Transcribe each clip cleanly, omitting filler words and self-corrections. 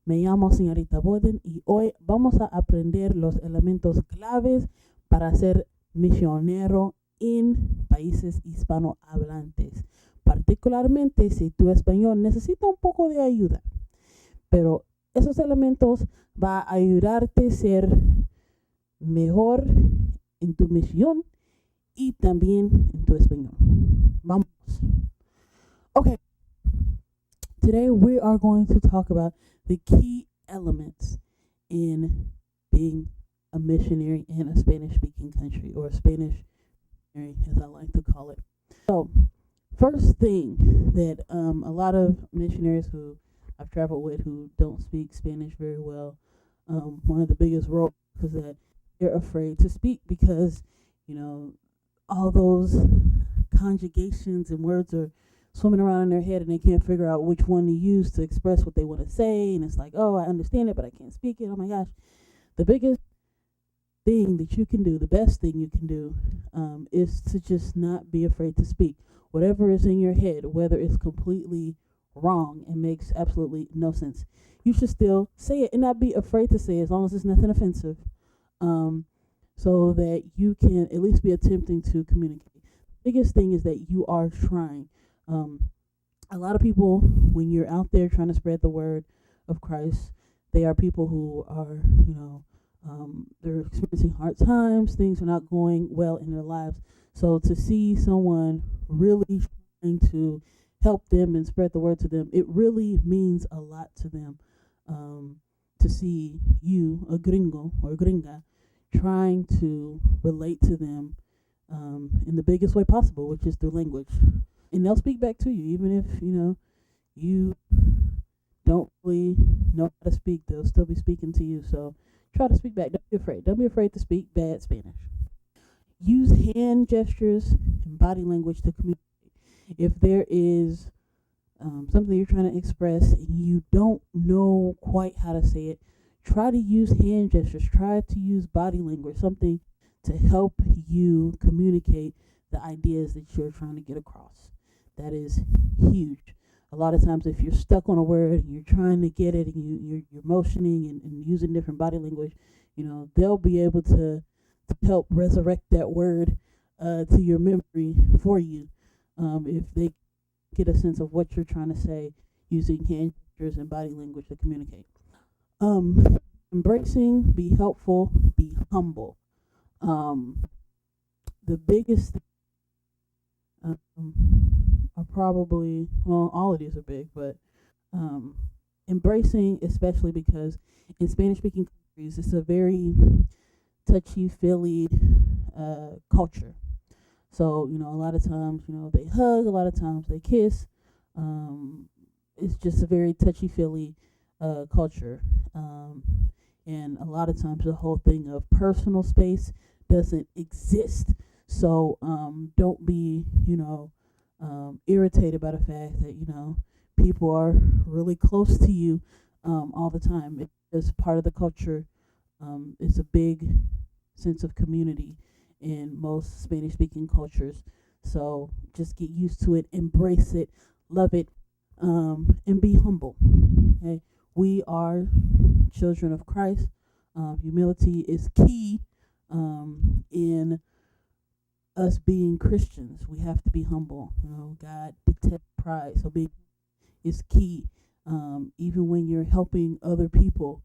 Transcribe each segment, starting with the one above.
Me llamo señorita Boden y hoy vamos a aprender los elementos claves para ser misionero en países hispanohablantes. Particularmente si tu español necesita un poco de ayuda, pero esos elementos va a ayudarte a ser mejor en tu misión y también en tu español. Vamos. Okay, today we are going to talk about the key elements in being a missionary in a Spanish speaking country, or a Spanish missionary, as I like to call it. So, first thing that a lot of missionaries who I've traveled with who don't speak Spanish very well, one of the biggest roles is that they're afraid to speak because, you know, all those conjugations and words are swimming around in their head and they can't figure out which one to use to express what they want to say. And it's like, oh, I understand it, but I can't speak it. Oh my gosh. The biggest thing that you can do, the best thing you can do, is to just not be afraid to speak. Whatever is in your head, whether it's completely wrong and makes absolutely no sense, you should still say it and not be afraid to say it as long as it's nothing offensive, so that you can at least be attempting to communicate. The biggest thing is that you are trying. Um, a lot of people, when you're out there trying to spread the word of Christ, they are people who are, they're experiencing hard times, things are not going well in their lives. So to see someone really trying to help them and spread the word to them, it really means a lot to them. To see you, a gringo or gringa, trying to relate to them in the biggest way possible, which is through language. And they'll speak back to you, even if you don't really know how to speak. They'll still be speaking to you. So try to speak back. Don't be afraid. Don't be afraid to speak bad Spanish. Use hand gestures and body language to communicate. If there is something you're trying to express and you don't know quite how to say it, try to use hand gestures. Try to use body language, something to help you communicate the ideas that you're trying to get across. That is huge. A lot of times, if you're stuck on a word and you're trying to get it and you're motioning and using different body language, they'll be able to help resurrect that word to your memory for you, if they get a sense of what you're trying to say using hand gestures and body language to communicate. Embracing, be helpful, be humble. The biggest um, are probably, well, all of these are big, but embracing, especially because in Spanish speaking countries, it's a very touchy feely culture. So, a lot of times, they hug, a lot of times they kiss. It's just a very touchy feely culture. And a lot of times the whole thing of personal space doesn't exist. So don't be, irritated by the fact that, people are really close to you all the time. It's part of the culture. It's a big sense of community in most Spanish speaking cultures. So just get used to it, embrace it, love it, and be humble. Okay? We are children of Christ. Humility is key in us being Christians. We have to be humble. God detests pride, so being is key. Even when you're helping other people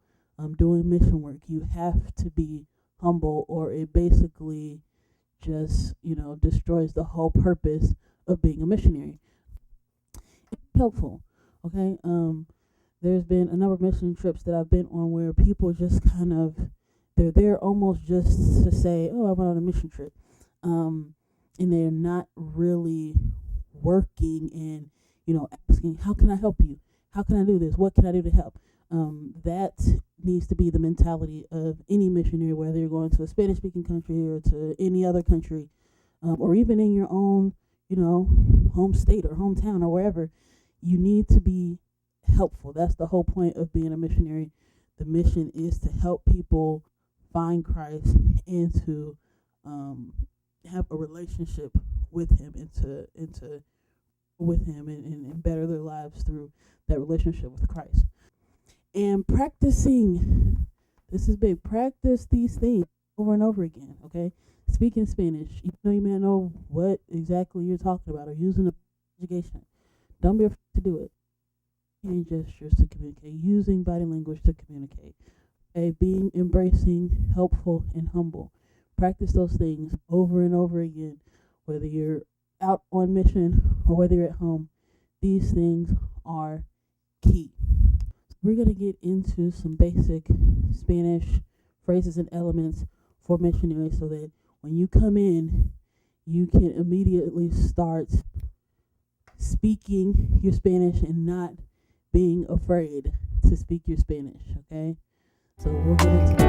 doing mission work, you have to be humble, or it basically just destroys the whole purpose of being a missionary. It's helpful, okay. There's been a number of mission trips that I've been on where people just kind of, they're there almost just to say, oh, I went on a mission trip, and they're not really working and asking, how can I help you, how can I do this, what can I do to help. That needs to be the mentality of any missionary, whether you're going to a Spanish speaking country or to any other country, or even in your own home state or hometown or wherever. You need to be helpful. That's the whole point of being a missionary. The mission is to help people find Christ and to have a relationship with Him, and to with Him and better their lives through that relationship with Christ. And practicing, this is big. Practice these things over and over again, okay? Speaking Spanish, even though you may not know what exactly you're talking about or using the conjugation, don't be afraid to do it. Hand gestures to communicate, using body language to communicate, okay? Being embracing, helpful, and humble. Practice those things over and over again, whether you're out on mission or whether you're at home. These things are key. We're going to get into some basic Spanish phrases and elements for missionaries so that when you come in, you can immediately start speaking your Spanish and not being afraid to speak your Spanish, okay? So we'll get into